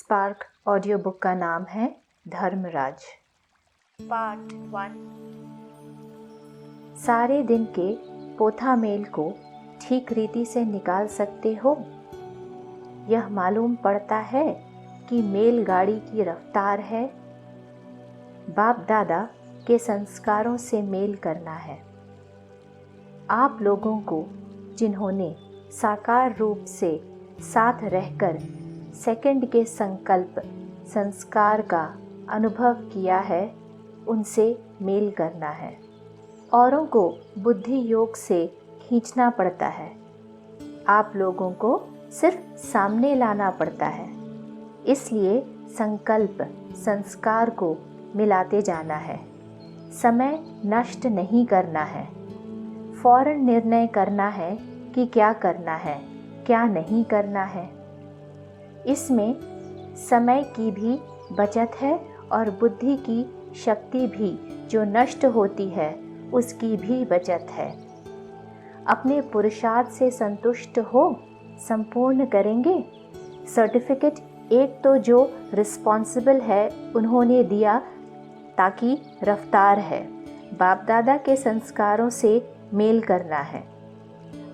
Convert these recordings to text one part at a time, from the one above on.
Spark audio book का नाम है धर्मराज। पार्ट 1। सारे दिन के पोथा मेल को ठीक रीति से निकाल सकते हो? यह मालूम पड़ता है कि मेल गाड़ी की रफ्तार है। बाप दादा के संस्कारों से मेल करना है। आप लोगों को जिन्होंने साकार रूप से साथ रहकर सेकंड के संकल्प संस्कार का अनुभव किया है, उनसे मेल करना है। औरों को बुद्धि योग से खींचना पड़ता है। आप लोगों को सिर्फ सामने लाना पड़ता है। इसलिए संकल्प संस्कार को मिलाते जाना है। समय नष्ट नहीं करना है। फौरन निर्णय करना है कि क्या करना है, क्या नहीं करना है। इसमें समय की भी बचत है और बुद्धि की शक्ति भी जो नष्ट होती है उसकी भी बचत है। अपने पुरुषार्थ से संतुष्ट हो, संपूर्ण करेंगे। सर्टिफिकेट एक तो जो रिस्पॉन्सिबल है उन्होंने दिया ताकि रफ्तार है। बाप दादा के संस्कारों से मेल करना है।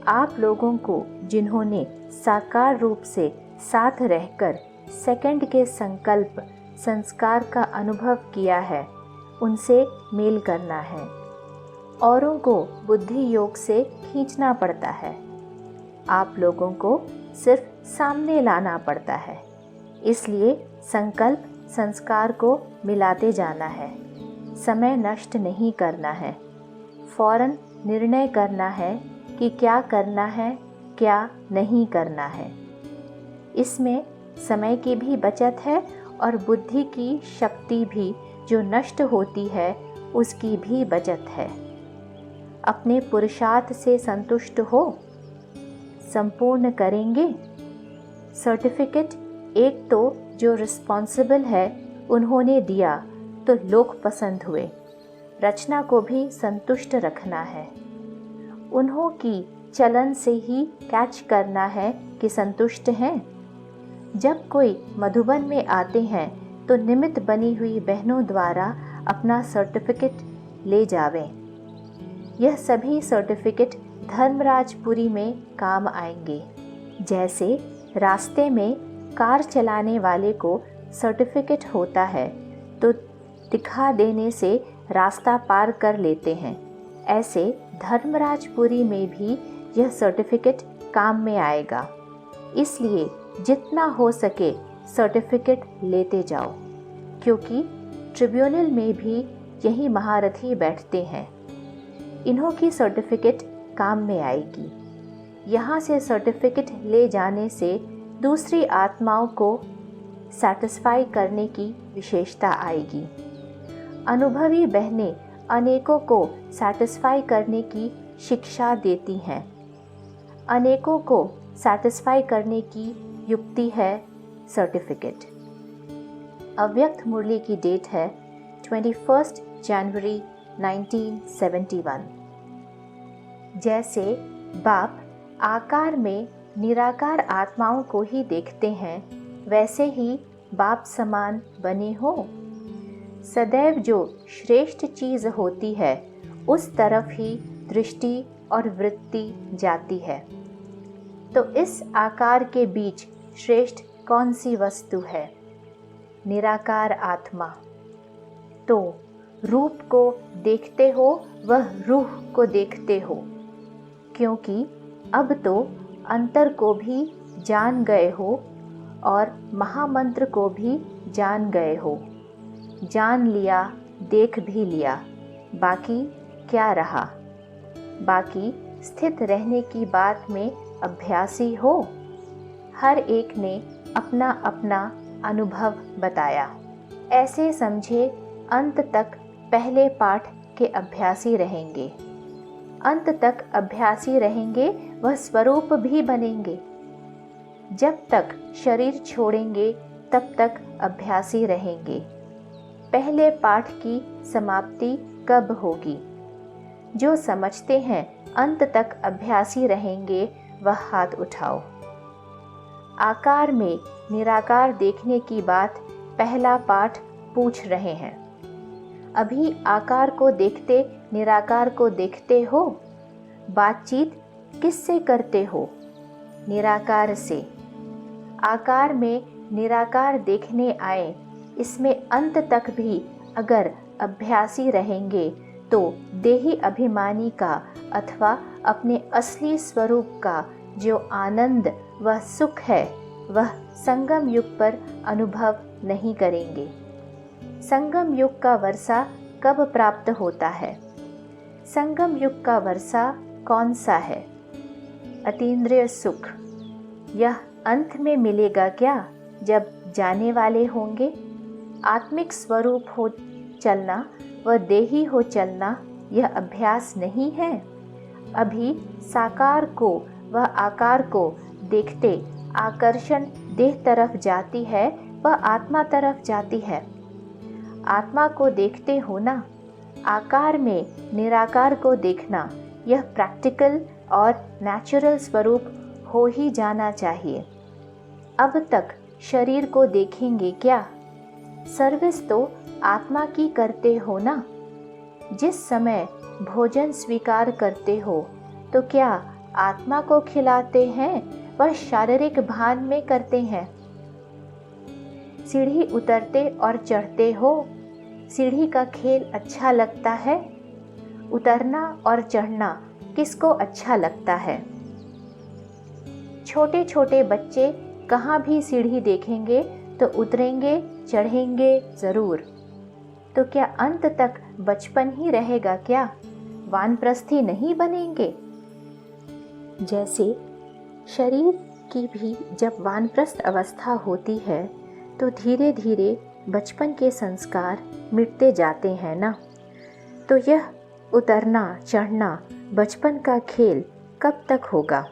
आप लोगों को जिन्होंने साकार रूप से साथ रहकर सेकंड के संकल्प संस्कार का अनुभव किया है, उनसे मेल करना है। औरों को बुद्धि योग से खींचना पड़ता है। आप लोगों को सिर्फ सामने लाना पड़ता है। इसलिए संकल्प संस्कार को मिलाते जाना है। समय नष्ट नहीं करना है। फौरन निर्णय करना है कि क्या करना है, क्या नहीं करना है। इसमें समय की भी बचत है और बुद्धि की शक्ति भी जो नष्ट होती है उसकी भी बचत है। अपने पुरुषार्थ से संतुष्ट हो, संपूर्ण करेंगे। सर्टिफिकेट एक तो जो रिस्पॉन्सिबल है उन्होंने दिया तो लोग पसंद हुए। रचना को भी संतुष्ट रखना है। उन्हों की चलन से ही कैच करना है कि संतुष्ट हैं। जब कोई मधुबन में आते हैं तो निमित्त बनी हुई बहनों द्वारा अपना सर्टिफिकेट ले जावें। यह सभी सर्टिफिकेट धर्मराजपुरी में काम आएंगे। जैसे रास्ते में कार चलाने वाले को सर्टिफिकेट होता है तो दिखा देने से रास्ता पार कर लेते हैं, ऐसे धर्मराजपुरी में भी यह सर्टिफिकेट काम में आएगा। इसलिए जितना हो सके सर्टिफिकेट लेते जाओ, क्योंकि ट्रिब्यूनल में भी यही महारथी बैठते हैं। इन्हों की सर्टिफिकेट काम में आएगी। यहाँ से सर्टिफिकेट ले जाने से दूसरी आत्माओं को सैटिस्फाई करने की विशेषता आएगी। अनुभवी बहनें अनेकों को सैटिस्फाई करने की शिक्षा देती हैं। अनेकों को सैटिस्फाई करने की युक्ति है सर्टिफिकेट। अव्यक्त मुरली की डेट है 21 जनवरी 1971। जैसे बाप आकार में निराकार आत्माओं को ही देखते हैं, वैसे ही बाप समान बने हो। सदैव जो श्रेष्ठ चीज़ होती है उस तरफ ही दृष्टि और वृत्ति जाती है। तो इस आकार के बीच श्रेष्ठ कौन सी वस्तु है? निराकार आत्मा। तो रूप को देखते हो, वह रूह को देखते हो, क्योंकि अब तो अंतर को भी जान गए हो और महामंत्र को भी जान गए हो। जान लिया, देख भी लिया, बाकी क्या रहा? बाकी स्थित रहने की बात में अभ्यासी हो। हर एक ने अपना अपना अनुभव बताया। ऐसे समझे अंत तक पहले पाठ के अभ्यासी रहेंगे। अंत तक अभ्यासी रहेंगे, वह स्वरूप भी बनेंगे। जब तक शरीर छोड़ेंगे तब तक अभ्यासी रहेंगे। पहले पाठ की समाप्ति कब होगी? जो समझते हैं अंत तक अभ्यासी रहेंगे, वह हाथ उठाओ। आकार में निराकार देखने की बात पहला पाठ पूछ रहे हैं। अभी आकार को देखते निराकार को देखते हो। बातचीत किससे करते हो? निराकार से। आकार में निराकार देखने आए, इसमें अंत तक भी अगर अभ्यासी रहेंगे तो देही अभिमानी का अथवा अपने असली स्वरूप का जो आनंद व सुख है वह संगम युग पर अनुभव नहीं करेंगे। संगम युग का वर्षा कब प्राप्त होता है? संगम युग का वर्षा कौन सा है? अतीन्द्रिय सुख। यह अंत में मिलेगा क्या, जब जाने वाले होंगे? आत्मिक स्वरूप हो चलना व देही हो चलना यह अभ्यास नहीं है। अभी साकार को व आकार को देखते आकर्षण देह तरफ जाती है व आत्मा तरफ जाती है। आत्मा को देखते हो ना, आकार में निराकार को देखना यह प्रैक्टिकल और नेचुरल स्वरूप हो ही जाना चाहिए। अब तक शरीर को देखेंगे क्या? सर्विस तो आत्मा की करते हो ना। जिस समय भोजन स्वीकार करते हो तो क्या आत्मा को खिलाते हैं वह शारीरिक भान में करते हैं? सीढ़ी उतरते और चढ़ते हो, सीढ़ी का खेल अच्छा लगता है? उतरना और चढ़ना किसको अच्छा लगता है? छोटे छोटे बच्चे कहाँ भी सीढ़ी देखेंगे तो उतरेंगे चढ़ेंगे ज़रूर। तो क्या अंत तक बचपन ही रहेगा क्या? वानप्रस्थी नहीं बनेंगे? जैसे शरीर की भी जब वानप्रस्थ अवस्था होती है तो धीरे धीरे बचपन के संस्कार मिटते जाते हैं ना। तो यह उतरना चढ़ना बचपन का खेल कब तक होगा?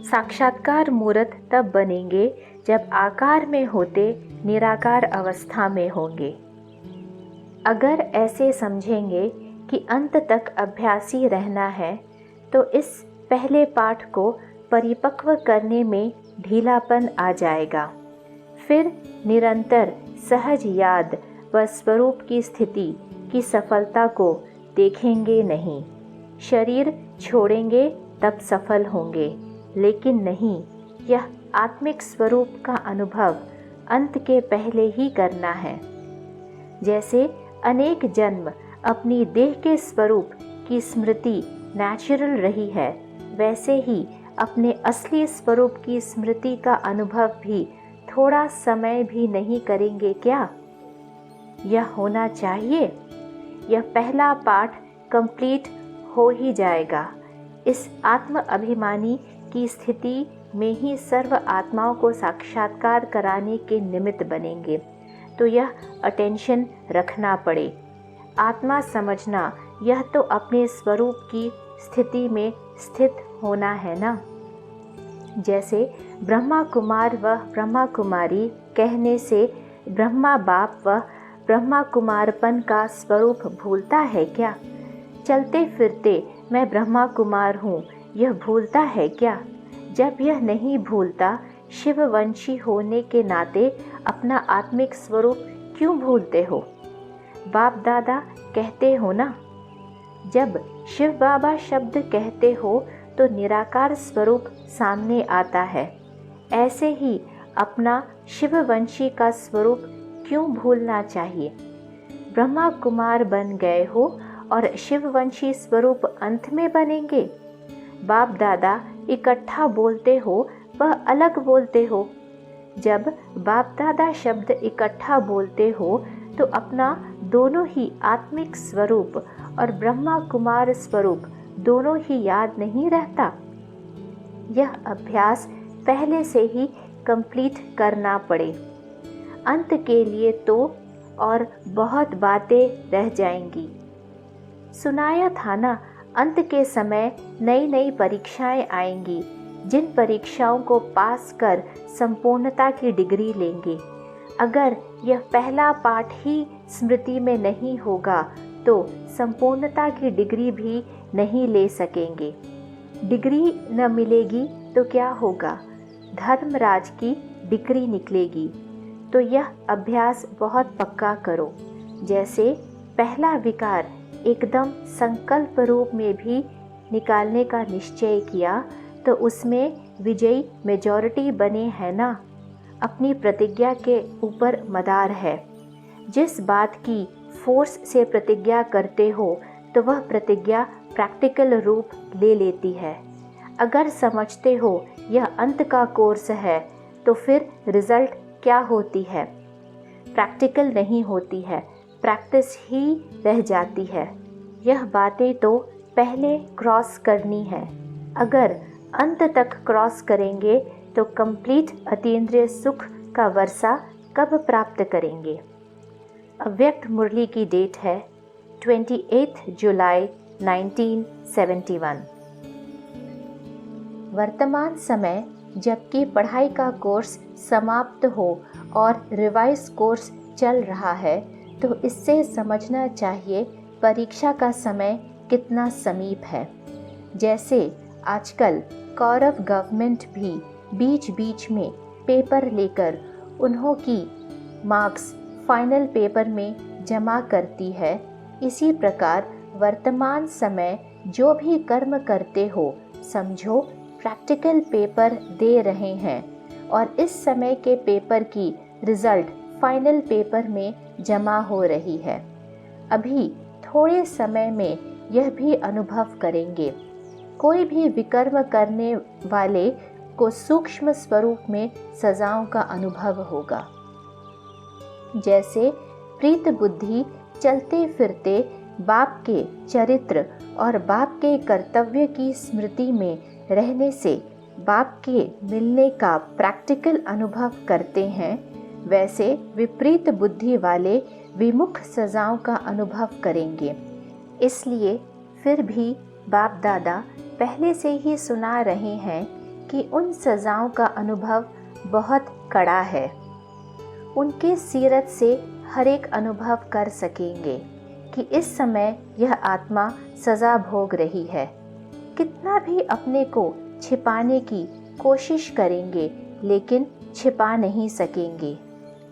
साक्षात्कार मूर्त तब बनेंगे जब आकार में होते निराकार अवस्था में होंगे। अगर ऐसे समझेंगे कि अंत तक अभ्यासी रहना है तो इस पहले पाठ को परिपक्व करने में ढीलापन आ जाएगा। फिर निरंतर सहज याद व स्वरूप की स्थिति की सफलता को देखेंगे नहीं। शरीर छोड़ेंगे तब सफल होंगे, लेकिन नहीं, यह आत्मिक स्वरूप का अनुभव अंत के पहले ही करना है। जैसे अनेक जन्म अपनी देह के स्वरूप की स्मृति नेचुरल रही है, वैसे ही अपने असली स्वरूप की स्मृति का अनुभव भी थोड़ा समय भी नहीं करेंगे क्या? यह होना चाहिए। यह पहला पाठ कंप्लीट हो ही जाएगा। इस आत्म अभिमानी की स्थिति में ही सर्व आत्माओं को साक्षात्कार कराने के निमित्त बनेंगे। तो यह अटेंशन रखना पड़े। आत्मा समझना यह तो अपने स्वरूप की स्थिति में स्थित होना है ना। जैसे ब्रह्मा कुमार व ब्रह्मा कुमारी कहने से ब्रह्मा बाप व ब्रह्मा कुमारपन का स्वरूप भूलता है क्या? चलते फिरते मैं ब्रह्मा कुमार हूँ यह भूलता है क्या? जब यह नहीं भूलता, शिववंशी होने के नाते अपना आत्मिक स्वरूप क्यों भूलते हो? बाप दादा कहते हो ना। जब शिव बाबा शब्द कहते हो तो निराकार स्वरूप सामने आता है। ऐसे ही अपना शिववंशी का स्वरूप क्यों भूलना चाहिए? ब्रह्मा कुमार बन गए हो और शिववंशी स्वरूप अंत में बनेंगे। बाप दादा इकट्ठा बोलते हो वह अलग बोलते हो। जब बाप दादा शब्द इकट्ठा बोलते हो तो अपना दोनों ही आत्मिक स्वरूप और ब्रह्मा कुमार स्वरूप दोनों ही याद नहीं रहता। यह अभ्यास पहले से ही कंप्लीट करना पड़े। अंत के लिए तो और बहुत बातें रह जाएंगी। सुनाया था ना, अंत के समय नई नई परीक्षाएं आएंगी, जिन परीक्षाओं को पास कर संपूर्णता की डिग्री लेंगे। अगर यह पहला पाठ ही स्मृति में नहीं होगा तो संपूर्णता की डिग्री भी नहीं ले सकेंगे। डिग्री न मिलेगी तो क्या होगा? धर्मराज की डिग्री निकलेगी। तो यह अभ्यास बहुत पक्का करो। जैसे पहला विकार एकदम संकल्प रूप में भी निकालने का निश्चय किया तो उसमें विजयी मेजॉरिटी बने है ना। अपनी प्रतिज्ञा के ऊपर मदार है। जिस बात की फोर्स से प्रतिज्ञा करते हो तो वह प्रतिज्ञा प्रैक्टिकल रूप ले लेती है। अगर समझते हो यह अंत का कोर्स है तो फिर रिजल्ट क्या होती है? प्रैक्टिकल नहीं होती है, प्रैक्टिस ही रह जाती है। यह बातें तो पहले क्रॉस करनी है। अगर अंत तक क्रॉस करेंगे तो कंप्लीट अतीन्द्रिय सुख का वर्षा कब प्राप्त करेंगे? अव्यक्त मुरली की डेट है 28 जुलाई 1971। वर्तमान समय जबकि पढ़ाई का कोर्स समाप्त हो और रिवाइज कोर्स चल रहा है तो इससे समझना चाहिए परीक्षा का समय कितना समीप है। जैसे आजकल कौरव गवर्नमेंट भी बीच बीच में पेपर लेकर उन्हों की मार्क्स फाइनल पेपर में जमा करती है, इसी प्रकार वर्तमान समय जो भी कर्म करते हो समझो प्रैक्टिकल पेपर दे रहे हैं और इस समय के पेपर की रिजल्ट फाइनल पेपर में जमा हो रही है। अभी थोड़े समय में यह भी अनुभव करेंगे। कोई भी विकर्म करने वाले को सूक्ष्म स्वरूप में सजाओं का अनुभव होगा। जैसे प्रीत बुद्धि चलते फिरते बाप के चरित्र और बाप के कर्तव्य की स्मृति में रहने से बाप के मिलने का प्रैक्टिकल अनुभव करते हैं, वैसे विपरीत बुद्धि वाले विमुख सजाओं का अनुभव करेंगे। इसलिए फिर भी बाप दादा पहले से ही सुना रहे हैं कि उन सजाओं का अनुभव बहुत कड़ा है। उनके सीरत से हर एक अनुभव कर सकेंगे कि इस समय यह आत्मा सजा भोग रही है। कितना भी अपने को छिपाने की कोशिश करेंगे लेकिन छिपा नहीं सकेंगे।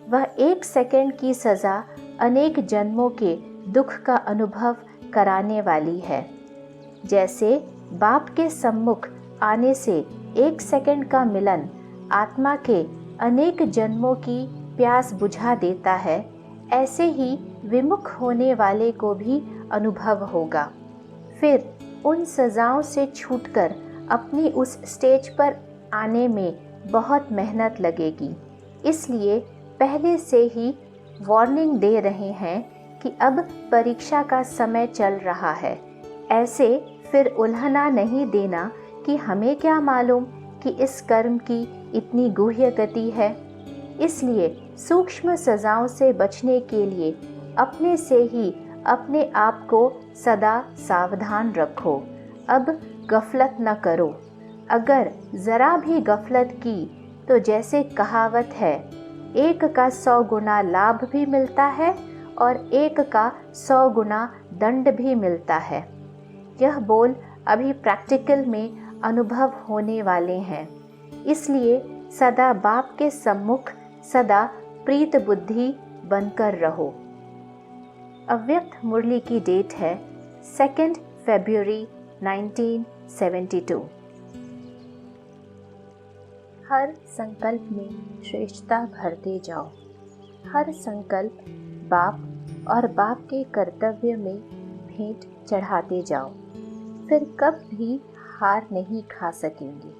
वह 1 सेकंड की सज़ा अनेक जन्मों के दुख का अनुभव कराने वाली है। जैसे बाप के सम्मुख आने से 1 सेकंड का मिलन आत्मा के अनेक जन्मों की प्यास बुझा देता है, ऐसे ही विमुख होने वाले को भी अनुभव होगा। फिर उन सजाओं से छूटकर अपनी उस स्टेज पर आने में बहुत मेहनत लगेगी। इसलिए पहले से ही वार्निंग दे रहे हैं कि अब परीक्षा का समय चल रहा है। ऐसे फिर उल्हना नहीं देना कि हमें क्या मालूम कि इस कर्म की इतनी गुह्य गति है। इसलिए सूक्ष्म सजाओं से बचने के लिए अपने से ही अपने आप को सदा सावधान रखो। अब गफलत न करो। अगर ज़रा भी गफलत की तो जैसे कहावत है, 1 का 100 गुना लाभ भी मिलता है और 1 का 100 गुना दंड भी मिलता है। यह बोल अभी प्रैक्टिकल में अनुभव होने वाले हैं। इसलिए सदा बाप के सम्मुख सदा प्रीत बुद्धि बनकर रहो। अव्यक्त मुरली की डेट है 2 फरवरी 1972। हर संकल्प में श्रेष्ठता भरते जाओ। हर संकल्प बाप और बाप के कर्तव्य में भेंट चढ़ाते जाओ। फिर कब भी हार नहीं खा सकेंगे।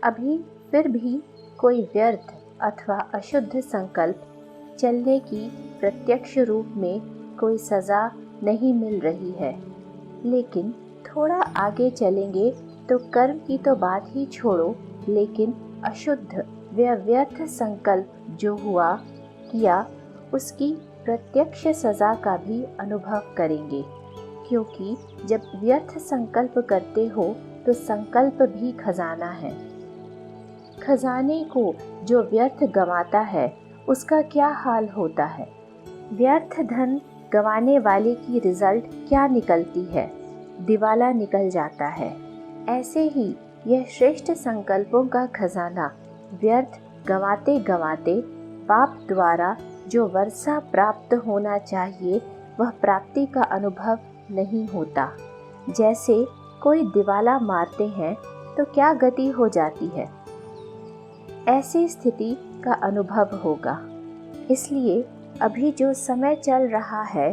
अभी फिर भी कोई व्यर्थ अथवा अशुद्ध संकल्प चलने की प्रत्यक्ष रूप में कोई सज़ा नहीं मिल रही है, लेकिन थोड़ा आगे चलेंगे तो कर्म की तो बात ही छोड़ो, लेकिन अशुद्ध व व्यर्थ संकल्प जो हुआ किया उसकी प्रत्यक्ष सज़ा का भी अनुभव करेंगे। क्योंकि जब व्यर्थ संकल्प करते हो तो संकल्प भी खजाना है। खजाने को जो व्यर्थ गंवाता है उसका क्या हाल होता है। व्यर्थ धन गंवाने वाले की रिजल्ट क्या निकलती है? दिवाला निकल जाता है। ऐसे ही यह श्रेष्ठ संकल्पों का खजाना व्यर्थ गंवाते गंवाते बाप द्वारा जो वर्षा प्राप्त होना चाहिए वह प्राप्ति का अनुभव नहीं होता। जैसे कोई दिवाला मारते हैं तो क्या गति हो जाती है, ऐसी स्थिति का अनुभव होगा। इसलिए अभी जो समय चल रहा है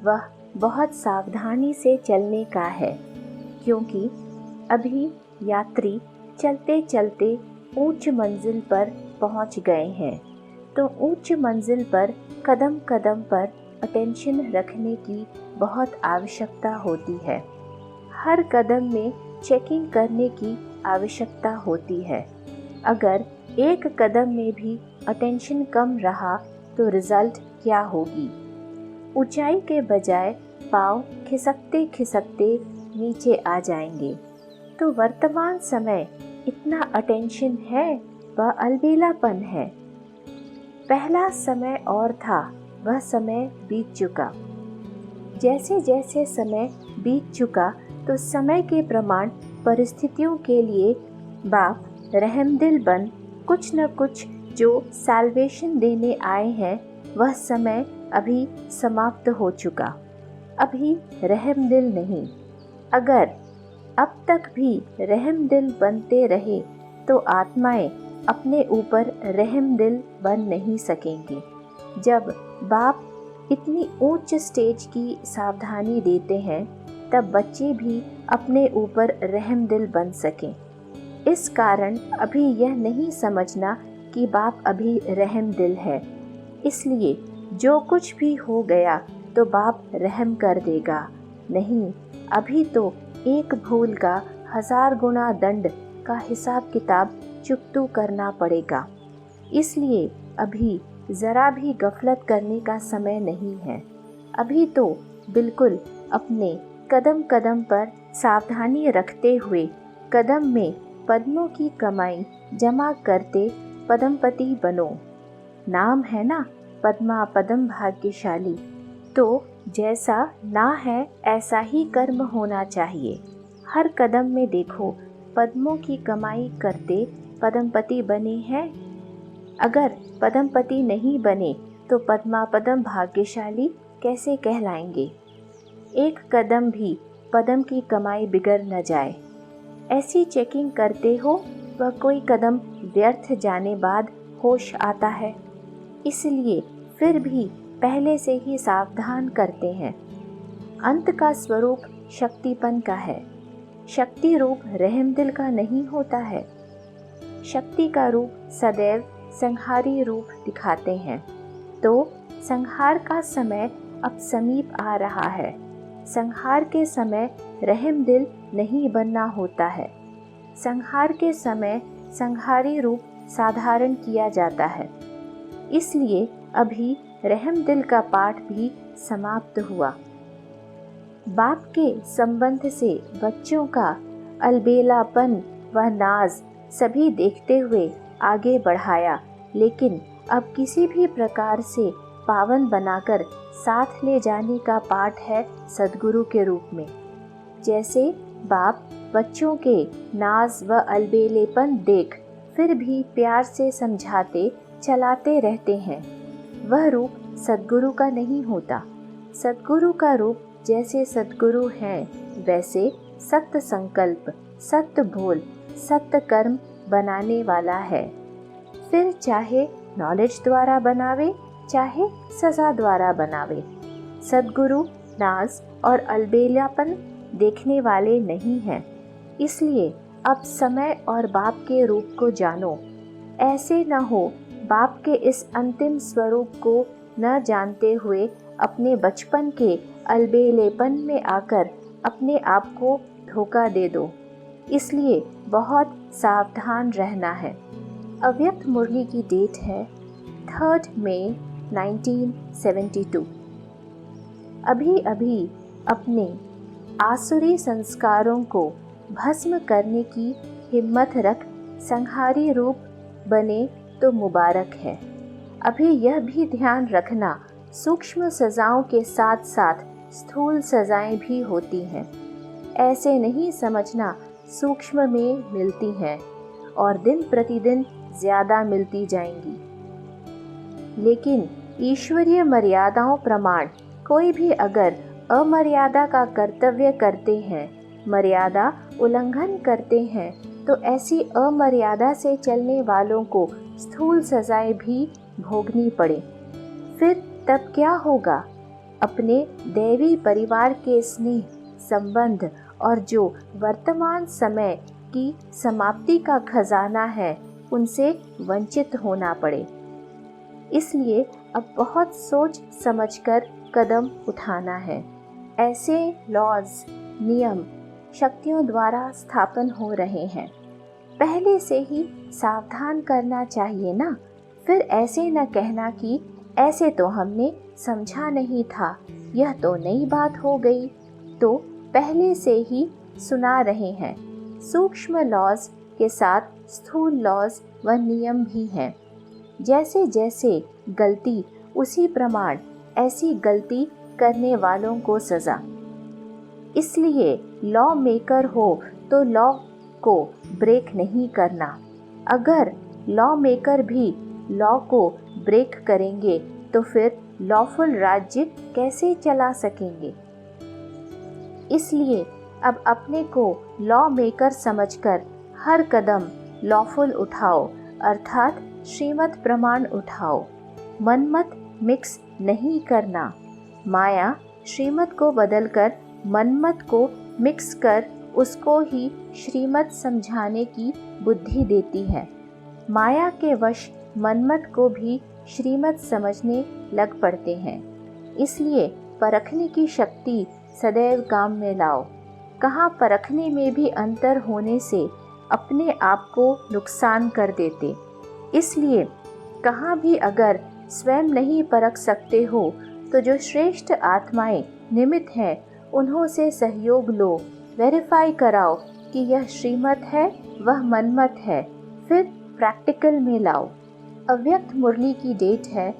वह बहुत सावधानी से चलने का है, क्योंकि अभी यात्री चलते चलते ऊंच मंजिल पर पहुंच गए हैं। तो ऊंच मंजिल पर कदम कदम पर अटेंशन रखने की बहुत आवश्यकता होती है। हर कदम में चेकिंग करने की आवश्यकता होती है। अगर एक कदम में भी अटेंशन कम रहा तो रिजल्ट क्या होगी? ऊंचाई के बजाय पाँव खिसकते खिसकते नीचे आ जाएंगे। तो वर्तमान समय इतना अटेंशन है वह अलबेलापन है। पहला समय और था, वह समय बीत चुका। जैसे जैसे समय बीत चुका तो समय के प्रमाण परिस्थितियों के लिए बाप रहमदिल बन कुछ न कुछ जो सैल्वेशन देने आए हैं वह समय अभी समाप्त हो चुका। अभी रहमदिल नहीं। अगर अब तक भी रहमदिल बनते रहे तो आत्माएं अपने ऊपर रहमदिल बन नहीं सकेंगी। जब बाप इतनी उच्च स्टेज की सावधानी देते हैं तब बच्चे भी अपने ऊपर रहमदिल बन सकें। इस कारण अभी यह नहीं समझना कि बाप अभी रहमदिल है, इसलिए जो कुछ भी हो गया तो बाप रहम कर देगा। नहीं, अभी तो एक भूल का 1000 गुना दंड का हिसाब किताब चुकतू करना पड़ेगा। इसलिए अभी ज़रा भी गफलत करने का समय नहीं है। अभी तो बिल्कुल अपने कदम कदम पर सावधानी रखते हुए कदम में पद्मों की कमाई जमा करते पद्मपति बनो। नाम है ना पद्मा पद्म भाग्यशाली। तो जैसा ना है ऐसा ही कर्म होना चाहिए। हर कदम में देखो पद्मों की कमाई करते पद्मपति बने हैं। अगर पद्मपति नहीं बने तो पद्मा पद्म भाग्यशाली कैसे कहलाएंगे? एक कदम भी पद्म की कमाई बिगड़ न जाए, ऐसी चेकिंग करते हो वह कोई कदम व्यर्थ जाने बाद होश आता है। इसलिए फिर भी पहले से ही सावधान करते हैं। अंत का स्वरूप शक्तिपन का है। शक्ति रूप रहमदिल का नहीं होता है। शक्ति का रूप सदैव संहारी रूप दिखाते हैं। तो संहार का समय अब समीप आ रहा है। संहार के समय रहमदिल नहीं बनना होता है। संहार के समय संहारी रूप साधारण किया जाता है। इसलिए अभी रहमदिल का पाठ भी समाप्त हुआ। बाप के संबंध से बच्चों का अलबेलापन व नाज सभी देखते हुए आगे बढ़ाया, लेकिन अब किसी भी प्रकार से पावन बनाकर साथ ले जाने का पाठ है सद्गुरु के रूप में। जैसे बाप बच्चों के नाज व अलबेलेपन देख फिर भी प्यार से समझाते चलाते रहते हैं, वह रूप सद्गुरु का नहीं होता। सद्गुरु का रूप जैसे सद्गुरु हैं वैसे सत्य संकल्प, सत्य बोल, सत्य कर्म बनाने वाला है। फिर चाहे नॉलेज द्वारा बनावे चाहे सजा द्वारा बनावे। सद्गुरु नाज और अलबेलापन देखने वाले नहीं हैं। इसलिए अब समय और बाप के रूप को जानो। ऐसे न हो बाप के इस अंतिम स्वरूप को न जानते हुए अपने बचपन के अलबेलेपन में आकर अपने आप को धोखा दे दो। इसलिए बहुत सावधान रहना है। अव्यक्त मुरली की डेट है 3 मई 1972। अभी अभी अपने आसुरी संस्कारों को भस्म करने की हिम्मत रख संहारी रूप बने तो मुबारक है। अभी यह भी ध्यान रखना सूक्ष्म सजाओं के साथ साथ स्थूल सजाएं भी होती हैं। ऐसे नहीं समझना सूक्ष्म में मिलती हैं और दिन प्रतिदिन ज़्यादा मिलती जाएंगी। लेकिन ईश्वरीय मर्यादाओं प्रमाण कोई भी अगर अमर्यादा का कर्तव्य करते हैं, मर्यादा उल्लंघन करते हैं, तो ऐसी अमर्यादा से चलने वालों को स्थूल सजाएं भी भोगनी पड़े। फिर तब क्या होगा? अपने दैवी परिवार के स्नेह, संबंध और जो वर्तमान समय की समाप्ति का खजाना है, उनसे वंचित होना पड़े। इसलिए अब बहुत सोच समझकर कदम उठाना है। ऐसे लॉज, नियम शक्तियों द्वारा स्थापन हो रहे हैं। पहले से ही सावधान करना चाहिए ना। फिर ऐसे न कहना कि ऐसे तो हमने समझा नहीं था, यह तो नई बात हो गई। तो पहले से ही सुना रहे हैं। सूक्ष्म लॉज के साथ स्थूल लॉज व नियम भी हैं। जैसे जैसे गलती उसी प्रमाण ऐसी गलती करने वालों को सजा। इसलिए लॉ मेकर हो तो लॉ को ब्रेक नहीं करना। अगर लॉ मेकर भी लॉ को ब्रेक करेंगे तो फिर लॉफुल राज्य कैसे चला सकेंगे? इसलिए अब अपने को लॉ मेकर समझकर हर कदम लॉफुल उठाओ, अर्थात श्रीमत प्रमाण उठाओ। मनमत मिक्स नहीं करना। माया श्रीमत को बदलकर मनमत को मिक्स कर उसको ही श्रीमत समझाने की बुद्धि देती है। माया के वश मनमत को भी श्रीमत समझने लग पड़ते हैं। इसलिए परखने की शक्ति सदैव काम में लाओ। कहाँ परखने में भी अंतर होने से अपने आप को नुकसान कर देते। इसलिए कहाँ भी अगर स्वयं नहीं परख सकते हो तो जो श्रेष्ठ आत्माएं निमित्त हैं उन्हों से सहयोग लो। वेरीफाई कराओ कि यह श्रीमत है वह मनमत है, फिर प्रैक्टिकल में लाओ। अव्यक्त मुरली की डेट है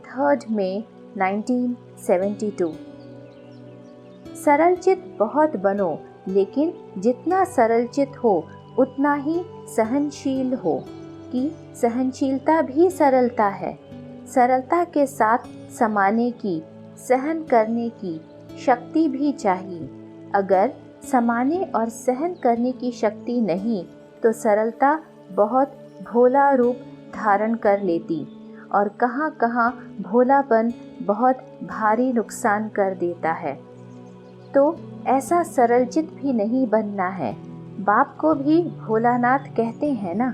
3 मई 1972। सरलचित बहुत बनो, लेकिन जितना सरलचित हो उतना ही सहनशील हो, कि सहनशीलता भी सरलता है। सरलता के साथ समाने की, सहन करने की शक्ति भी चाहिए। अगर समाने और सहन करने की शक्ति नहीं तो सरलता बहुत भोला रूप धारण कर लेती और कहाँ कहाँ भोलापन बहुत भारी नुकसान कर देता है। तो ऐसा सरलचित भी नहीं बनना है। बाप को भी भोलानाथ कहते हैं ना,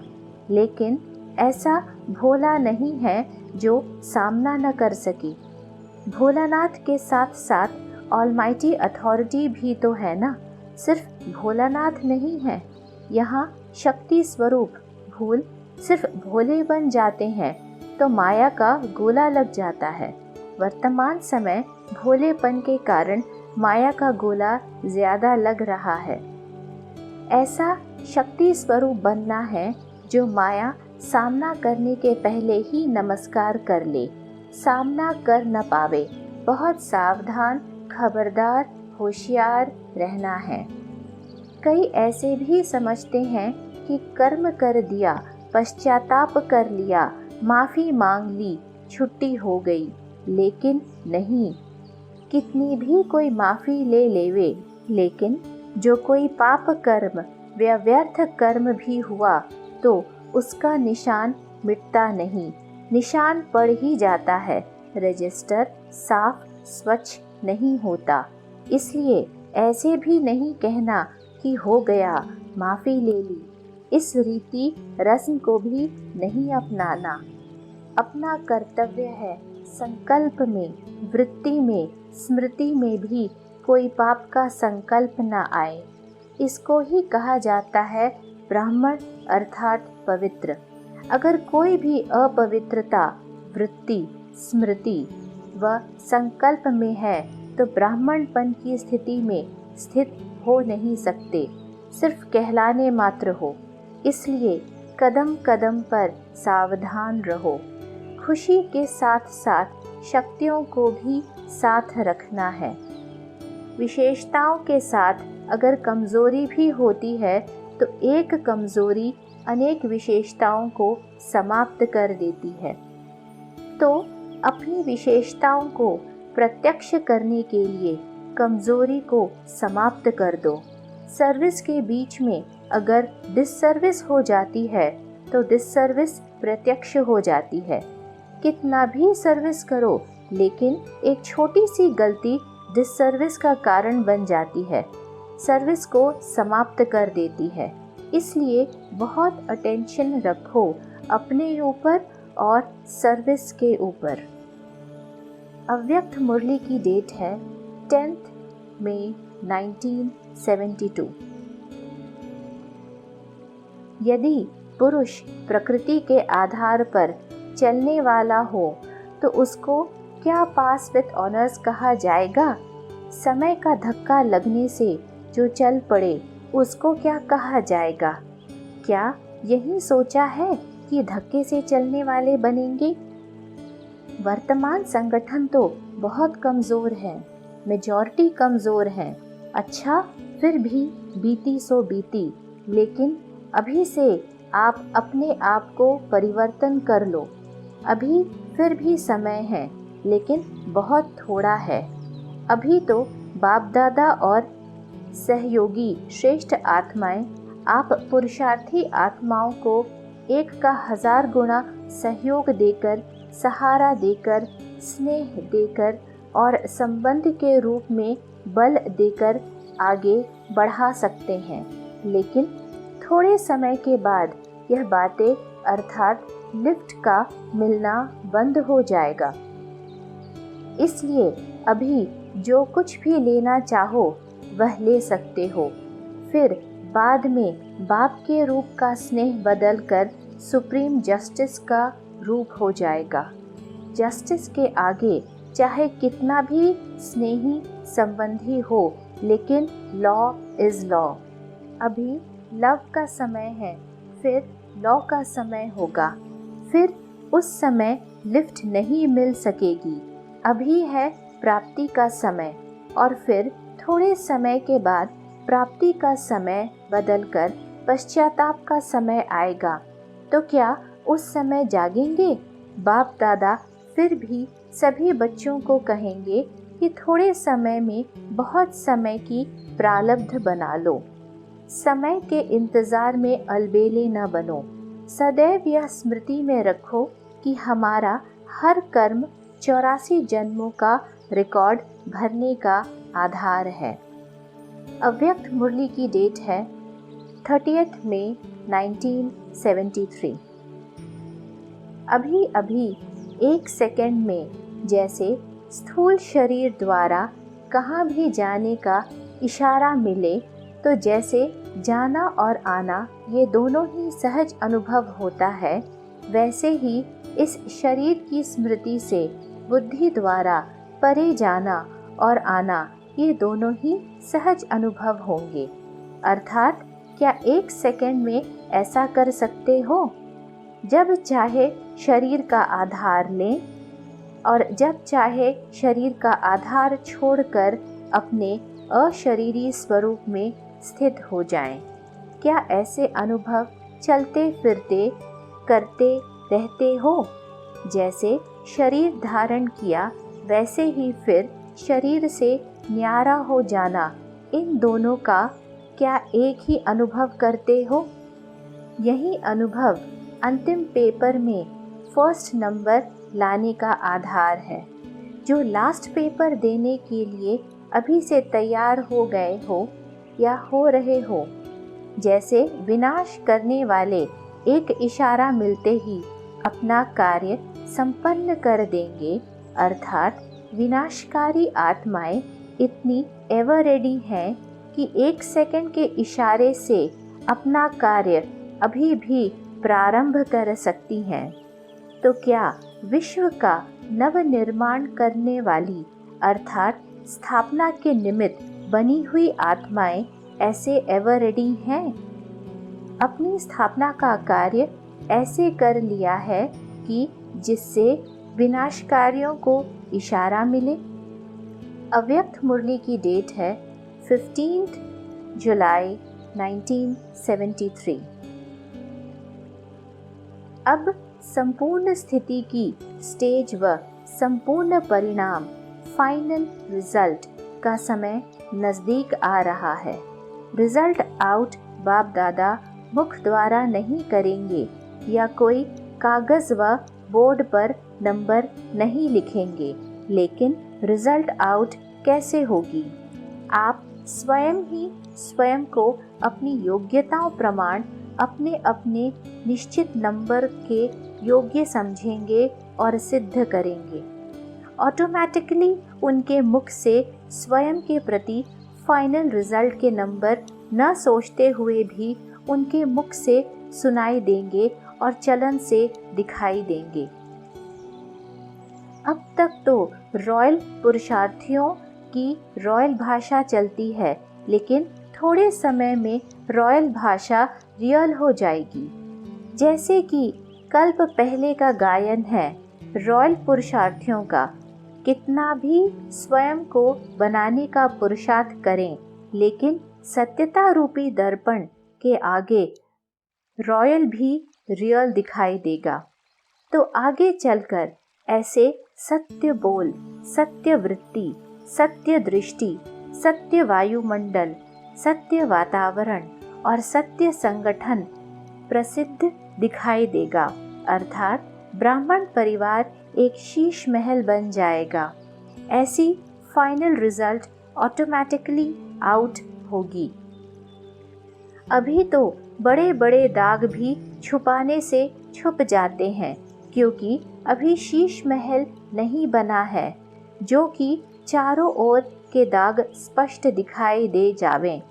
लेकिन ऐसा भोला नहीं है जो सामना न कर सके। भोलानाथ के साथ साथ ऑलमाइटी अथॉरिटी भी तो है ना। सिर्फ भोलानाथ नहीं है, यहाँ शक्ति स्वरूप भूल सिर्फ भोले बन जाते हैं तो माया का गोला लग जाता है। वर्तमान समय भोलेपन के कारण माया का गोला ज्यादा लग रहा है। ऐसा शक्ति स्वरूप बनना है जो माया सामना करने के पहले ही नमस्कार कर ले, सामना कर न पावे। बहुत सावधान, खबरदार, होशियार रहना है। कई ऐसे भी समझते हैं कि कर्म कर दिया, पश्चाताप कर लिया, माफ़ी मांग ली, छुट्टी हो गई, लेकिन नहीं। कितनी भी कोई माफ़ी ले लेवे, लेकिन जो कोई पाप कर्म व व्यर्थ कर्म भी हुआ तो उसका निशान मिटता नहीं, निशान पड़ ही जाता है। रजिस्टर साफ स्वच्छ नहीं होता। इसलिए ऐसे भी नहीं कहना कि हो गया, माफ़ी ले ली। इस रीति रस्म को भी नहीं अपनाना। अपना कर्तव्य है संकल्प में, वृत्ति में, स्मृति में भी कोई पाप का संकल्प न आए। इसको ही कहा जाता है ब्राह्मण अर्थात पवित्र। अगर कोई भी अपवित्रता वृत्ति, स्मृति व संकल्प में है तो ब्राह्मणपन की स्थिति में स्थित हो नहीं सकते, सिर्फ कहलाने मात्र हो। इसलिए कदम कदम पर सावधान रहो। खुशी के साथ साथ शक्तियों को भी साथ रखना है। विशेषताओं के साथ अगर कमजोरी भी होती है तो एक कमजोरी अनेक विशेषताओं को समाप्त कर देती है। तो अपनी विशेषताओं को प्रत्यक्ष करने के लिए कमजोरी को समाप्त कर दो। सर्विस के बीच में अगर डिससर्विस हो जाती है तो डिससर्विस प्रत्यक्ष हो जाती है। कितना भी सर्विस करो, लेकिन एक छोटी सी गलती डिससर्विस का कारण बन जाती है, सर्विस को समाप्त कर देती है। इसलिए बहुत अटेंशन रखो अपने ऊपर और सर्विस के ऊपर। अव्यक्त मुरली की डेट है 10 मई 1972। यदि पुरुष प्रकृति के आधार पर चलने वाला हो तो उसको क्या पास विथ ऑनर्स कहा जाएगा? समय का धक्का लगने से जो चल पड़े उसको क्या कहा जाएगा? क्या यही सोचा है कि धक्के से चलने वाले बनेंगे? वर्तमान संगठन तो बहुत कमज़ोर है, मेजॉरिटी कमज़ोर है। अच्छा, फिर भी बीती सो बीती, लेकिन अभी से आप अपने आप को परिवर्तन कर लो। अभी फिर भी समय है, लेकिन बहुत थोड़ा है। अभी तो बाप दादा और सहयोगी श्रेष्ठ आत्माएं आप पुरुषार्थी आत्माओं को एक का 1000 गुना सहयोग देकर, सहारा देकर, स्नेह देकर और संबंध के रूप में बल देकर आगे बढ़ा सकते हैं। लेकिन थोड़े समय के बाद यह बातें अर्थात लिफ्ट का मिलना बंद हो जाएगा। इसलिए अभी जो कुछ भी लेना चाहो वह ले सकते हो। फिर बाद में बाप के रूप का स्नेह बदलकर सुप्रीम जस्टिस का रूप हो जाएगा। जस्टिस के आगे चाहे कितना भी स्नेही संबंधी हो, लेकिन लॉ इज लॉ। अभी लव का समय है, फिर लॉ का समय होगा। फिर उस समय लिफ्ट नहीं मिल सकेगी। अभी है प्राप्ति का समय, और फिर थोड़े समय के बाद प्राप्ति का समय बदलकर पश्चाताप का समय आएगा। तो क्या उस समय जागेंगे? बाप दादा फिर भी सभी बच्चों को कहेंगे कि थोड़े समय में बहुत समय की प्रारब्ध बना लो। समय के इंतज़ार में अलबेले न बनो। सदैव यह स्मृति में रखो कि हमारा हर कर्म 84 जन्मों का रिकॉर्ड भरने का आधार है। अव्यक्त मुरली की डेट है 30 मई 1973। अभी अभी एक सेकंड में जैसे स्थूल शरीर द्वारा कहाँ भी जाने का इशारा मिले, तो जैसे जाना और आना ये दोनों ही सहज अनुभव होता है, वैसे ही इस शरीर की स्मृति से बुद्धि द्वारा परे जाना और आना ये दोनों ही सहज अनुभव होंगे। अर्थात क्या एक सेकंड में ऐसा कर सकते हो? जब चाहे शरीर का आधार लें और जब चाहे शरीर का आधार छोड़कर अपने अशरीरी स्वरूप में स्थित हो जाएं। क्या ऐसे अनुभव चलते फिरते करते रहते हो? जैसे शरीर धारण किया वैसे ही फिर शरीर से न्यारा हो जाना, इन दोनों का क्या एक ही अनुभव करते हो? यही अनुभव अंतिम पेपर में फर्स्ट नंबर लाने का आधार है। जो लास्ट पेपर देने के लिए अभी से तैयार हो गए हो या हो रहे हो, जैसे विनाश करने वाले एक इशारा मिलते ही अपना कार्य संपन्न कर देंगे, अर्थात विनाशकारी आत्माएं इतनी एवर रेडी हैं कि एक सेकंड के इशारे से अपना कार्य अभी भी प्रारंभ कर सकती हैं। तो क्या विश्व का नव निर्माण करने वाली अर्थात स्थापना के निमित्त बनी हुई आत्माएं ऐसे एवर रेडी हैं? अपनी स्थापना का कार्य ऐसे कर लिया है कि जिससे विनाशकारियों को इशारा मिले। अव्यक्त मुरली की डेट है 15 जुलाई 1973। अब संपूर्ण स्थिति की स्टेज व संपूर्ण परिणाम फाइनल रिजल्ट का समय नज़दीक आ रहा है। रिजल्ट आउट बाप दादा मुख द्वारा नहीं करेंगे या कोई कागज़ व बोर्ड पर नंबर नहीं लिखेंगे, लेकिन रिजल्ट आउट कैसे होगी? आप स्वयं ही स्वयं को अपनी योग्यताओं प्रमाण अपने अपने निश्चित नंबर के योग्य समझेंगे और सिद्ध करेंगे। ऑटोमेटिकली उनके मुख से स्वयं के प्रति फाइनल रिजल्ट के नंबर न सोचते हुए भी उनके मुख से सुनाई देंगे और चलन से दिखाई देंगे। अब तक तो रॉयल पुरुषार्थियों की रॉयल भाषा चलती है, लेकिन थोड़े समय में रॉयल भाषा रियल हो जाएगी। जैसे कि कल्प पहले का गायन है रॉयल पुरुषार्थियों का, कितना भी स्वयं को बनाने का पुरुषार्थ करें, लेकिन सत्यता रूपी दर्पण के आगे रॉयल भी रियल दिखाई देगा। तो आगे चलकर ऐसे सत्य बोल, सत्य वृत्ति, सत्य दृष्टि, सत्य वायुमंडल, सत्य वातावरण और सत्य संगठन प्रसिद्ध दिखाई देगा, अर्थात ब्राह्मण परिवार एक शीश महल बन जाएगा। ऐसी फाइनल रिजल्ट ऑटोमेटिकली आउट होगी। अभी तो बड़े बड़े दाग भी छुपाने से छुप जाते हैं, क्योंकि अभी शीश महल नहीं बना है जो कि चारों ओर के दाग स्पष्ट दिखाई दे जावें।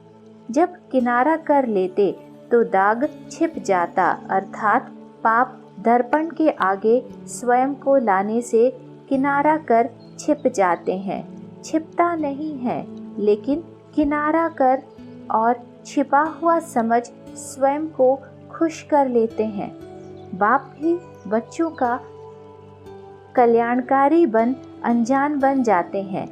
जब किनारा कर लेते तो दाग छिप जाता, अर्थात पाप दर्पण के आगे स्वयं को लाने से किनारा कर छिप जाते हैं। छिपता नहीं है, लेकिन किनारा कर और छिपा हुआ समझ स्वयं को खुश कर लेते हैं। बाप भी बच्चों का कल्याणकारी बन अनजान बन जाते हैं,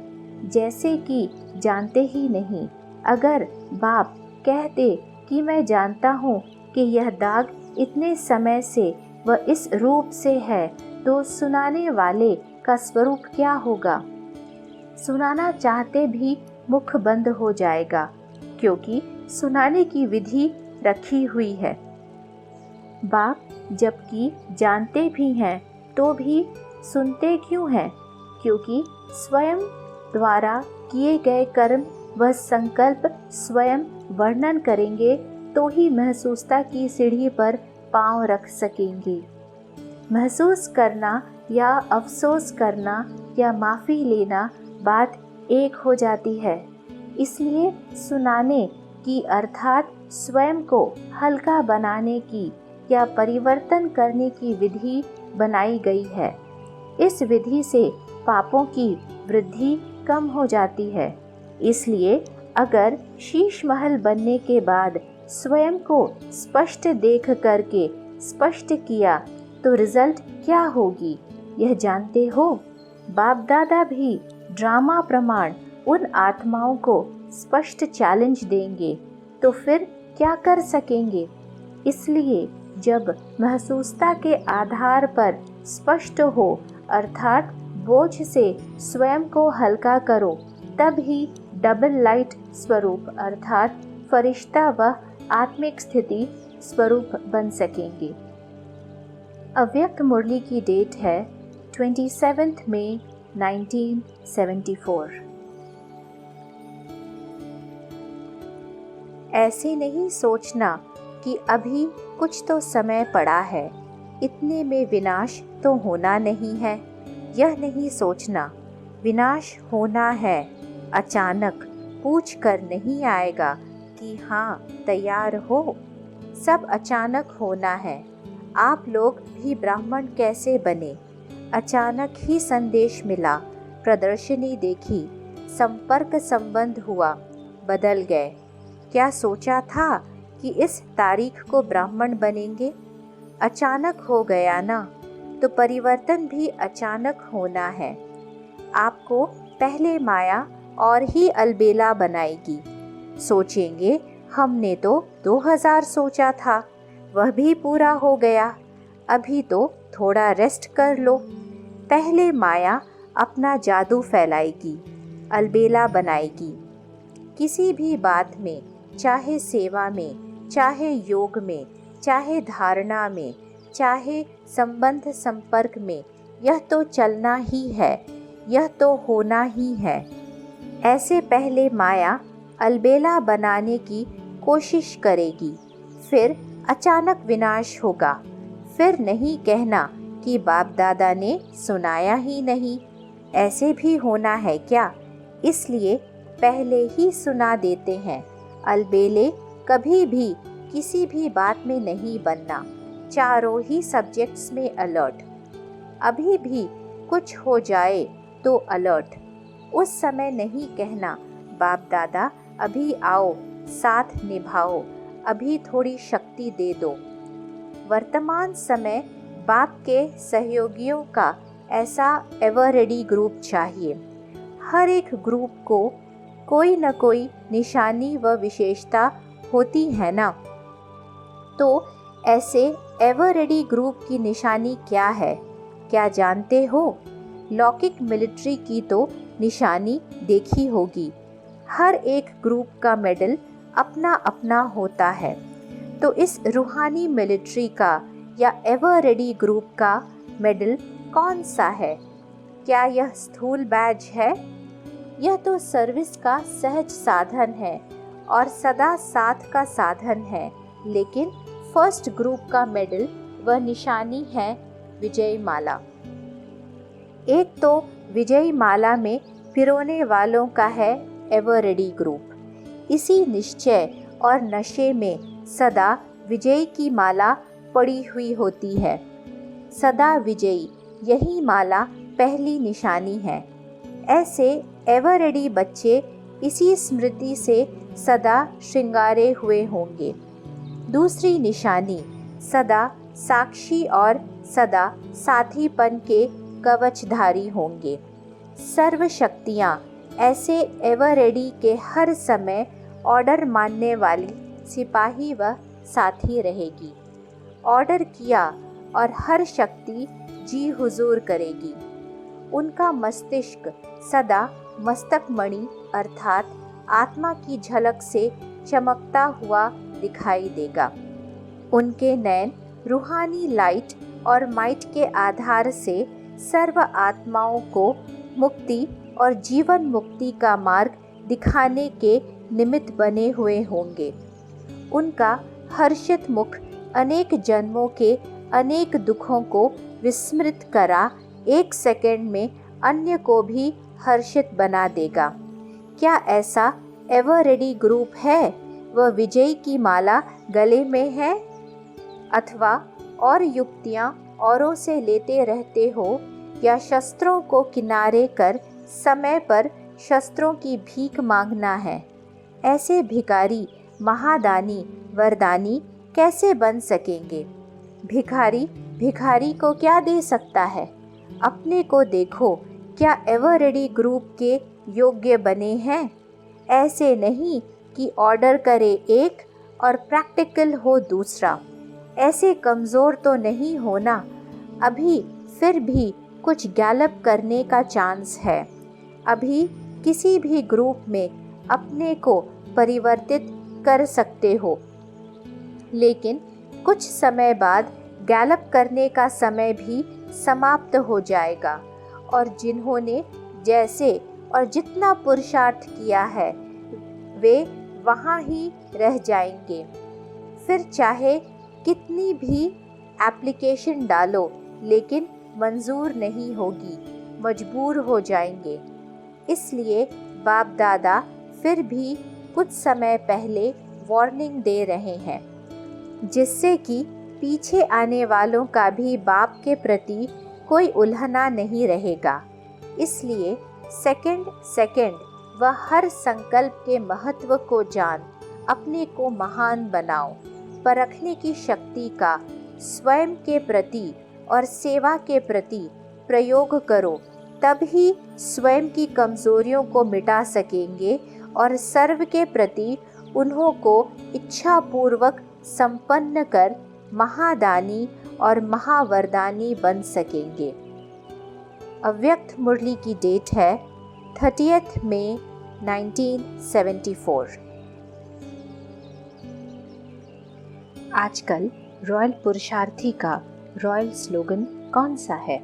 जैसे कि जानते ही नहीं। अगर बाप कहते कि मैं जानता हूँ कि यह दाग इतने समय से व इस रूप से है, तो सुनाने वाले का स्वरूप क्या होगा? सुनाना चाहते भी मुख बंद हो जाएगा, क्योंकि सुनाने की विधि रखी हुई है। बाप जबकि जानते भी हैं तो भी सुनते क्यों हैं? क्योंकि स्वयं द्वारा किए गए कर्म व संकल्प स्वयं वर्णन करेंगे तो ही महसूसता की सीढ़ी पर पांव रख सकेंगे। महसूस करना या अफसोस करना या माफ़ी लेना बात एक हो जाती है। इसलिए सुनाने की अर्थात स्वयं को हल्का बनाने की या परिवर्तन करने की विधि बनाई गई है। इस विधि से पापों की वृद्धि कम हो जाती है। इसलिए अगर शीश महल बनने के बाद स्वयं को स्पष्ट देख करके स्पष्ट किया तो रिजल्ट क्या होगी, यह जानते हो? बाप दादा भी ड्रामा प्रमाण उन आत्माओं को स्पष्ट चैलेंज देंगे, तो फिर क्या कर सकेंगे? इसलिए जब महसूसता के आधार पर स्पष्ट हो, अर्थात बोझ से स्वयं को हल्का करो, तब ही डबल लाइट स्वरूप अर्थात फरिश्ता व आत्मिक स्थिति स्वरूप बन सकेंगे। अव्यक्त मुरली की डेट है 27 मई 1974। ऐसे नहीं सोचना कि अभी कुछ तो समय पड़ा है, इतने में विनाश तो होना नहीं है। यह नहीं सोचना विनाश होना है, अचानक पूछ कर नहीं आएगा कि हाँ तैयार हो। सब अचानक होना है। आप लोग भी ब्राह्मण कैसे बने? अचानक ही संदेश मिला, प्रदर्शनी देखी, संपर्क संबंध हुआ, बदल गए। क्या सोचा था कि इस तारीख को ब्राह्मण बनेंगे? अचानक हो गया ना, तो परिवर्तन भी अचानक होना है। आपको पहले माया और ही अलबेला बनाएगी। सोचेंगे हमने तो 2000 सोचा था, वह भी पूरा हो गया। अभी तो थोड़ा रेस्ट कर लो। पहले माया अपना जादू फैलाएगी, अलबेला बनाएगी। किसी भी बात में, चाहे सेवा में, चाहे योग में, चाहे धारणा में, चाहे संबंध संपर्क में, यह तो चलना ही है, यह तो होना ही है। ऐसे पहले माया अलबेला बनाने की कोशिश करेगी, फिर अचानक विनाश होगा। फिर नहीं कहना कि बाप दादा ने सुनाया ही नहीं। ऐसे भी होना है क्या? इसलिए पहले ही सुना देते हैं। अलबेले कभी भी किसी भी बात में नहीं बनना। चारों ही सब्जेक्ट्स में अलर्ट। अभी भी कुछ हो जाए तो अलर्ट। उस समय नहीं कहना बाप दादा अभी आओ, साथ निभाओ, अभी थोड़ी शक्ति दे दो। वर्तमान समय बाप के सहयोगियों का ऐसा एवर रेडी ग्रुप चाहिए। हर एक ग्रुप को कोई न कोई निशानी व विशेषता होती है ना। तो ऐसे एवर रेडी ग्रुप की निशानी क्या है, क्या जानते हो? लौकिक मिलिट्री की तो निशानी देखी होगी। हर एक ग्रुप का मेडल अपना अपना होता है। तो इस रूहानी मिलिट्री का या एवर रेडी ग्रुप का मेडल कौन सा है? क्या यह स्थूल बैज है? यह तो सर्विस का सहज साधन है और सदा साथ का साधन है। लेकिन फर्स्ट ग्रुप का मेडल व निशानी है विजय माला। एक तो विजय माला में पिरोने वालों का है एवर रेडी ग्रुप। इसी निश्चय और नशे में सदा विजय की माला पड़ी हुई होती है। सदा विजयी, यही माला पहली निशानी है। ऐसे एवर रेडी बच्चे इसी स्मृति से सदा श्रृंगारे हुए होंगे। दूसरी निशानी सदा साक्षी और सदा साथीपन के कवचधारी होंगे। सर्व शक्तियाँ ऐसे एवर रेडी के हर समय ऑर्डर मानने वाली सिपाही व साथी रहेगी। ऑर्डर किया और हर शक्ति जी हुजूर करेगी। उनका मस्तिष्क सदा मस्तक मणि अर्थात आत्मा की झलक से चमकता हुआ दिखाई देगा। उनके नैन रूहानी लाइट और माइट के आधार से सर्व आत्माओं को मुक्ति और जीवन मुक्ति का मार्ग दिखाने के निमित्त बने हुए होंगे। उनका हर्षित मुख अनेक जन्मों के अनेक दुखों को विस्मृत करा एक सेकंड में अन्य को भी हर्षित बना देगा। क्या ऐसा एवर रेडी ग्रुप है? वह विजय की माला गले में है? अथवा और युक्तियाँ औरों से लेते रहते हो या शस्त्रों को किनारे कर समय पर शस्त्रों की भीख मांगना है? ऐसे भिखारी महादानी वरदानी कैसे बन सकेंगे? भिखारी भिखारी को क्या दे सकता है? अपने को देखो, क्या एवर रेडी ग्रुप के योग्य बने हैं? ऐसे नहीं कि ऑर्डर करे एक और प्रैक्टिकल हो दूसरा। ऐसे कमज़ोर तो नहीं होना। अभी फिर भी कुछ गैलप करने का चांस है। अभी किसी भी ग्रुप में अपने को परिवर्तित कर सकते हो, लेकिन कुछ समय बाद गैलप करने का समय भी समाप्त हो जाएगा और जिन्होंने जैसे और जितना पुरुषार्थ किया है वे वहाँ ही रह जाएंगे। फिर चाहे कितनी भी एप्लीकेशन डालो लेकिन मंजूर नहीं होगी, मजबूर हो जाएंगे। इसलिए बाप दादा फिर भी कुछ समय पहले वार्निंग दे रहे हैं, जिससे कि पीछे आने वालों का भी बाप के प्रति कोई उल्हना नहीं रहेगा। इसलिए सेकंड व हर संकल्प के महत्व को जान अपने को महान बनाओ। परखने की शक्ति का स्वयं के प्रति और सेवा के प्रति प्रयोग करो, तब ही स्वयं की कमजोरियों को मिटा सकेंगे और सर्व के प्रति उन्हों को इच्छा पूर्वक संपन्न कर महादानी और महावरदानी बन सकेंगे। अव्यक्त मुरली की डेट है 30 मई 1974। आजकल रॉयल पुरुषार्थी का रॉयल स्लोगन कौन सा है?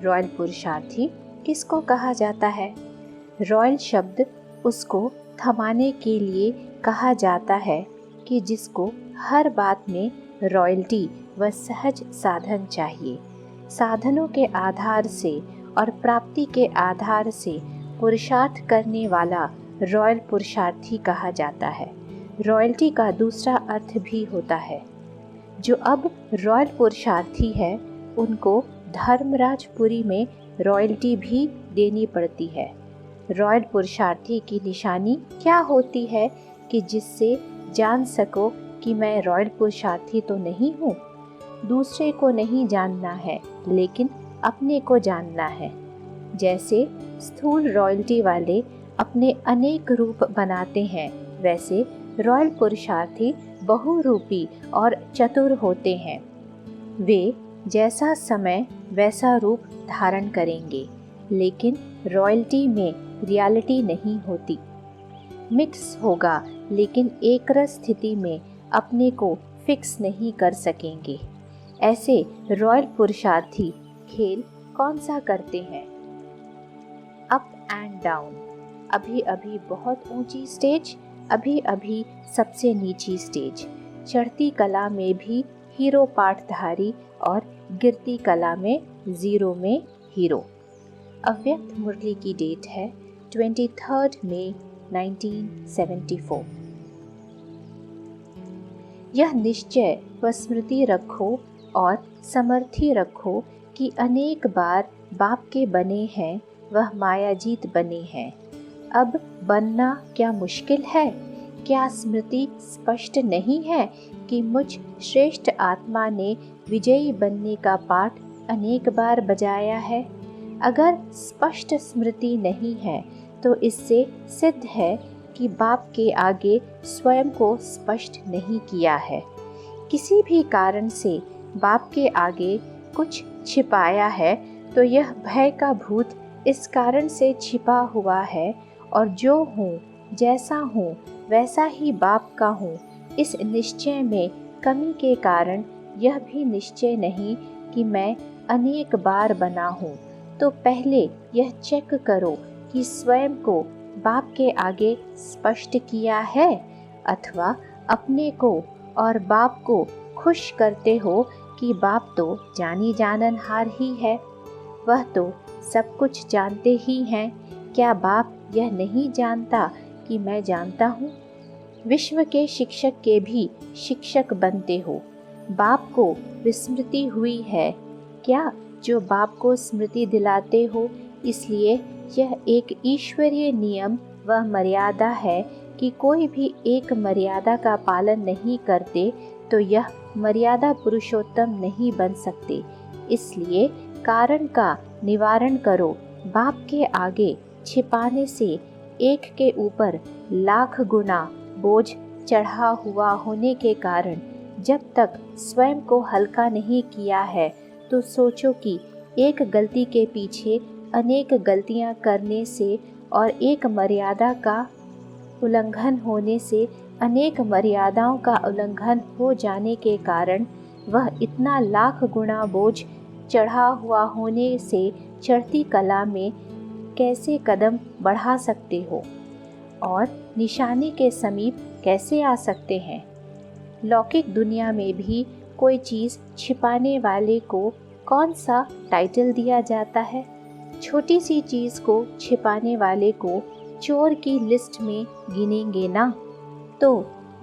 रॉयल पुरुषार्थी किसको कहा जाता है? रॉयल शब्द उसको थमाने के लिए कहा जाता है कि जिसको हर बात में रॉयल्टी व सहज साधन चाहिए। साधनों के आधार से और प्राप्ति के आधार से पुरुषार्थ करने वाला रॉयल पुरुषार्थी कहा जाता है। रॉयल्टी का दूसरा अर्थ भी होता है। जो अब रॉयल पुरुषार्थी है उनको धर्मराजपुरी में रॉयल्टी भी देनी पड़ती है। रॉयल पुरुषार्थी की निशानी क्या होती है कि जिससे जान सको कि मैं रॉयल पुरुषार्थी तो नहीं हूँ? दूसरे को नहीं जानना है लेकिन अपने को जानना है। जैसे स्थूल रॉयल्टी वाले अपने अनेक रूप बनाते हैं, वैसे रॉयल पुरुषार्थी बहुरूपी और चतुर होते हैं। वे जैसा समय वैसा रूप धारण करेंगे, लेकिन रॉयल्टी में रियलिटी नहीं होती। मिक्स होगा लेकिन एकरस स्थिति में अपने को फिक्स नहीं कर सकेंगे। ऐसे रॉयल पुरुषार्थी खेल कौन सा करते हैं? अप एंड डाउन, अभी अभी बहुत ऊंची स्टेज, अभी अभी सबसे नीची स्टेज। चढ़ती कला में भी हीरो पाठधारी और गिरती कला में जीरो में हीरो। अव्यक्त मुरली की डेट है 23 मई 1974। यह निश्चय व स्मृति रखो और समर्थी रखो कि अनेक बार बाप के बने हैं वह मायाजीत बने हैं। अब बनना क्या मुश्किल है? क्या स्मृति स्पष्ट नहीं है कि मुझ श्रेष्ठ आत्मा ने विजयी बनने का पाठ अनेक बार बजाया है? अगर स्पष्ट स्मृति नहीं है तो इससे सिद्ध है कि बाप के आगे स्वयं को स्पष्ट नहीं किया है। किसी भी कारण से बाप के आगे कुछ छिपाया है तो यह भय का भूत इस कारण से छिपा हुआ है, और जो हूँ जैसा हूँ वैसा ही बाप का हूँ, इस निश्चय में कमी के कारण यह भी निश्चय नहीं कि मैं अनेक बार बना हूँ। तो पहले यह चेक करो कि स्वयं को बाप के आगे स्पष्ट किया है, अथवा अपने को और बाप को खुश करते हो कि बाप तो जानी जाननहार ही है, वह तो सब कुछ जानते ही हैं। क्या बाप यह नहीं जानता कि मैं जानता हूँ? विश्व के शिक्षक के भी शिक्षक बनते हो। बाप को विस्मृति हुई है क्या जो बाप को स्मृति दिलाते हो? इसलिए यह एक ईश्वरीय नियम व मर्यादा है कि कोई भी एक मर्यादा का पालन नहीं करते तो यह मर्यादा पुरुषोत्तम नहीं बन सकते। इसलिए कारण का निवारण करो। बाप के आगे छिपाने से एक के ऊपर लाख गुना बोझ चढ़ा हुआ होने के कारण जब तक स्वयं को हल्का नहीं किया है तो सोचो कि एक गलती के पीछे अनेक गलतियां करने से और एक मर्यादा का उल्लंघन होने से अनेक मर्यादाओं का उल्लंघन हो जाने के कारण वह इतना लाख गुना बोझ चढ़ा हुआ होने से चढ़ती कला में कैसे कदम बढ़ा सकते हो और निशाने के समीप कैसे आ सकते हैं। लौकिक दुनिया में भी कोई चीज़ छिपाने वाले को कौन सा टाइटल दिया जाता है? छोटी सी चीज़ को छिपाने वाले को चोर की लिस्ट में गिनेंगे ना। तो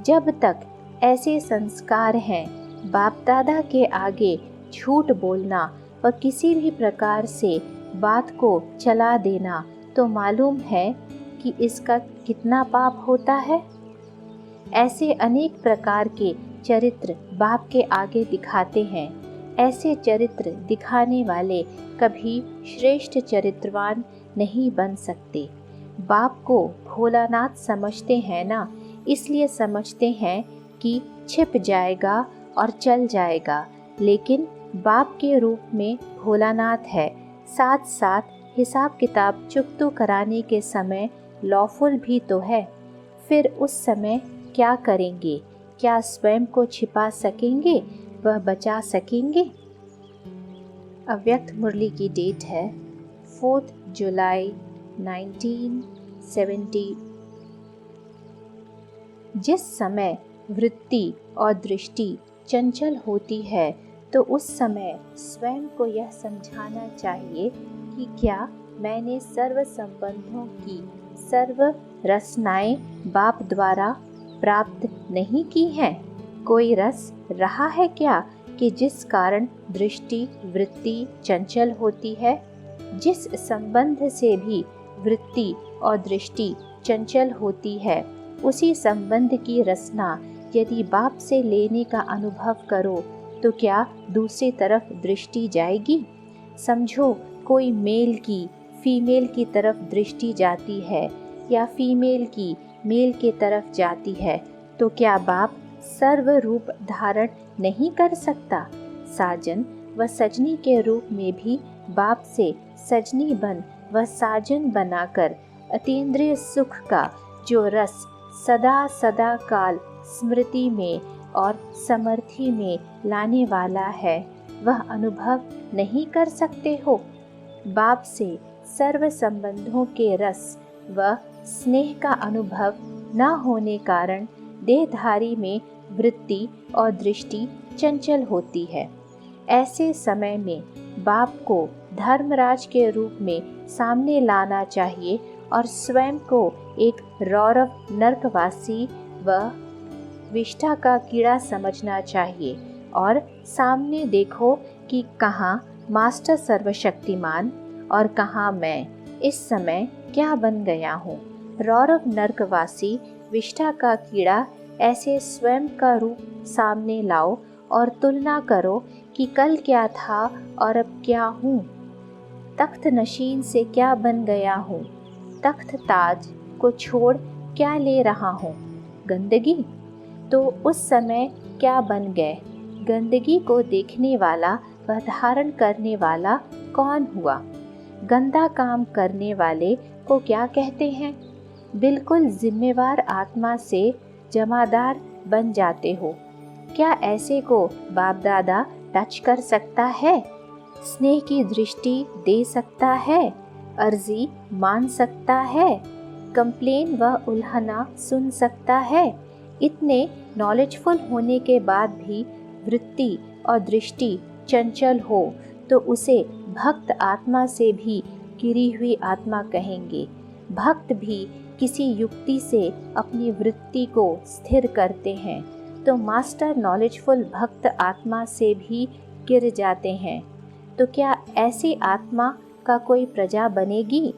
जब तक ऐसे संस्कार हैं, बाप दादा के आगे झूठ बोलना व किसी भी प्रकार से बात को चला देना, तो मालूम है कि इसका कितना पाप होता है। ऐसे अनेक प्रकार के चरित्र बाप के आगे दिखाते हैं। ऐसे चरित्र दिखाने वाले कभी श्रेष्ठ चरित्रवान नहीं बन सकते। बाप को भोलानाथ समझते हैं ना, इसलिए समझते हैं कि छिप जाएगा और चल जाएगा, लेकिन बाप के रूप में भोलानाथ है। साथ साथ हिसाब किताब चुकतू कराने के समय लॉफुल भी तो है। फिर उस समय क्या करेंगे? क्या स्वयं को छिपा सकेंगे व बचा सकेंगे? अव्यक्त मुरली की डेट है 4 जुलाई 1970। जिस समय वृत्ति और दृष्टि चंचल होती है तो उस समय स्वयं को यह समझाना चाहिए कि क्या मैंने सर्व संबंधों की सर्व रसनाएं बाप द्वारा प्राप्त नहीं की हैं? कोई रस रहा है क्या कि जिस कारण दृष्टि वृत्ति चंचल होती है? जिस संबंध से भी वृत्ति और दृष्टि चंचल होती है, उसी संबंध की रसना यदि बाप से लेने का अनुभव करो तो क्या दूसरी तरफ दृष्टि जाएगी? समझो, कोई मेल की फीमेल की तरफ दृष्टि जाती है या फीमेल की मेल की तरफ जाती है, तो क्या बाप सर्व रूप धारण नहीं कर सकता? साजन व सजनी के रूप में भी बाप से सजनी बन व साजन बनाकर अतीन्द्रिय सुख का जो रस सदा सदा काल स्मृति में और समर्थि में लाने वाला है, वह अनुभव नहीं कर सकते हो? बाप से सर्व संबंधों के रस व स्नेह का अनुभव न होने कारण देहधारी में वृत्ति और दृष्टि चंचल होती है। ऐसे समय में बाप को धर्मराज के रूप में सामने लाना चाहिए और स्वयं को एक रौरव नरकवासी व विष्ठा का कीड़ा समझना चाहिए और सामने देखो कि कहाँ मास्टर सर्वशक्तिमान और कहाँ मैं इस समय क्या बन गया हूँ। रौरव नरकवासी विष्ठा का कीड़ा ऐसे स्वयं का रूप सामने लाओ और तुलना करो कि कल क्या था और अब क्या हूँ। तख्त नशीन से क्या बन गया हूँ? तख्त ताज को छोड़ क्या ले रहा हूँ? गंदगी। तो उस समय क्या बन गए? गंदगी को देखने वाला व धारण करने वाला कौन हुआ? गंदा काम करने वाले को क्या कहते हैं? बिल्कुल जिम्मेवार आत्मा से जमादार बन जाते हो। क्या ऐसे को बाप दादा टच कर सकता है? स्नेह की दृष्टि दे सकता है? अर्जी मान सकता है? कंप्लेन व उल्हना सुन सकता है? इतने नॉलेजफुल होने के बाद भी वृत्ति और दृष्टि चंचल हो तो उसे भक्त आत्मा से भी गिरी हुई आत्मा कहेंगे। भक्त भी किसी युक्ति से अपनी वृत्ति को स्थिर करते हैं तो मास्टर नॉलेजफुल भक्त आत्मा से भी गिर जाते हैं। तो क्या ऐसी आत्मा का कोई प्रजा बनेगी?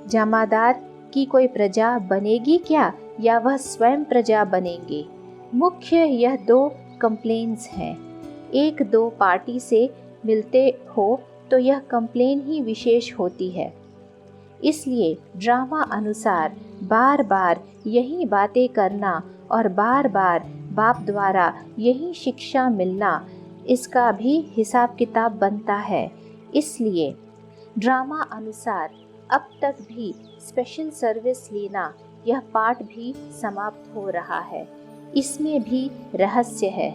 जमादार की कोई प्रजा बनेगी क्या, या वह स्वयं प्रजा बनेंगे? मुख्य यह दो कंप्लेन्स हैं। एक दो पार्टी से मिलते हो तो यह कंप्लेन ही विशेष होती है। इसलिए ड्रामा अनुसार बार बार यही बातें करना और बार बार बाप द्वारा यही शिक्षा मिलना, इसका भी हिसाब किताब बनता है। इसलिए ड्रामा अनुसार अब तक भी स्पेशल सर्विस लेना, यह पाठ भी समाप्त हो रहा है। इसमें भी रहस्य है।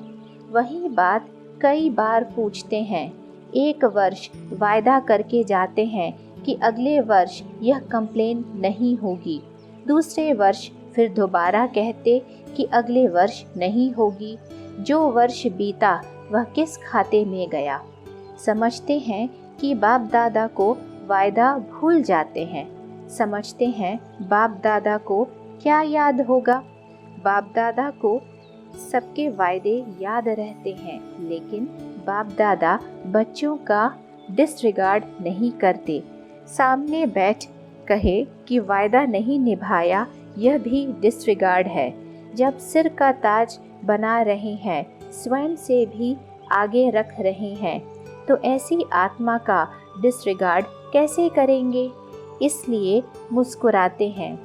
वही बात कई बार पूछते हैं। एक वर्ष वायदा करके जाते हैं कि अगले वर्ष यह कंप्लेन नहीं होगी। दूसरे वर्ष फिर दोबारा कहते कि अगले वर्ष नहीं होगी। जो वर्ष बीता वह किस खाते में गया? समझते हैं कि बाप दादा को वायदा भूल जाते हैं। समझते हैं बाप दादा को क्या याद होगा? बाप दादा को सबके वायदे याद रहते हैं, लेकिन बाप दादा बच्चों का डिसरिगार्ड नहीं करते। सामने बैठ कहे कि वायदा नहीं निभाया, यह भी डिसरिगार्ड है। जब सिर का ताज बना रहे हैं, स्वयं से भी आगे रख रहे हैं, तो ऐसी आत्मा का डिसरिगार्ड कैसे करेंगे? इसलिए मुस्कुराते हैं।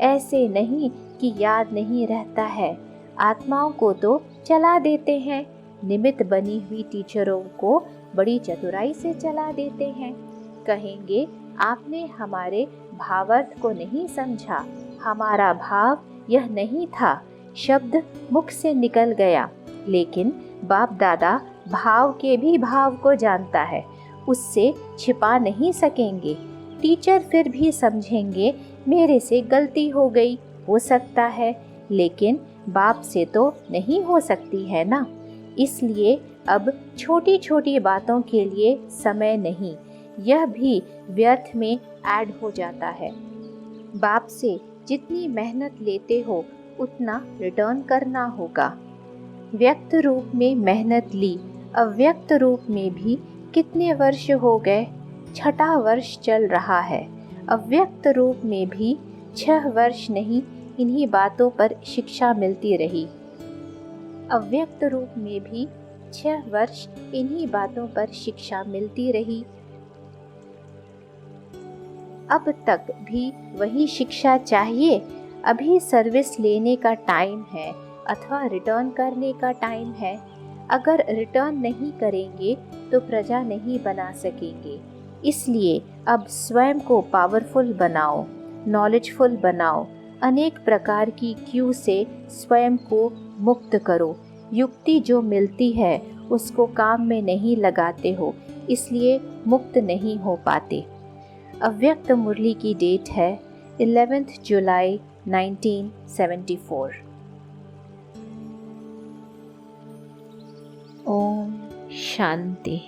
ऐसे नहीं कि याद नहीं रहता है, आत्माओं को तो चला देते हैं। निमित्त बनी हुई टीचरों को बड़ी चतुराई से चला देते हैं। कहेंगे आपने हमारे भावार्थ को नहीं समझा, हमारा भाव यह नहीं था, शब्द मुख से निकल गया। लेकिन बाप दादा भाव के भी भाव को जानता है, उससे छिपा नहीं सकेंगे। टीचर फिर भी समझेंगे मेरे से गलती हो गई, हो सकता है, लेकिन बाप से तो नहीं हो सकती है ना। इसलिए अब छोटी छोटी बातों के लिए समय नहीं, यह भी व्यर्थ में ऐड हो जाता है। बाप से जितनी मेहनत लेते हो उतना रिटर्न करना होगा। व्यक्त रूप में मेहनत ली, अव्यक्त रूप में भी कितने वर्ष हो गए, 6वां वर्ष चल रहा है। अव्यक्त रूप में भी 6 वर्ष नहीं, इन्हीं बातों पर शिक्षा मिलती रही। अव्यक्त रूप में भी 6 वर्ष इन्हीं बातों पर शिक्षा मिलती रही। अब तक भी वही शिक्षा चाहिए। अभी सर्विस लेने का टाइम है अथवा रिटर्न करने का टाइम है। अगर रिटर्न नहीं करेंगे तो प्रजा नहीं बना सकेंगे। इसलिए अब स्वयं को पावरफुल बनाओ, नॉलेजफुल बनाओ। अनेक प्रकार की क्यू से स्वयं को मुक्त करो। युक्ति जो मिलती है उसको काम में नहीं लगाते हो, इसलिए मुक्त नहीं हो पाते। अव्यक्त मुरली की डेट है 11 जुलाई 1974। ओम शांति।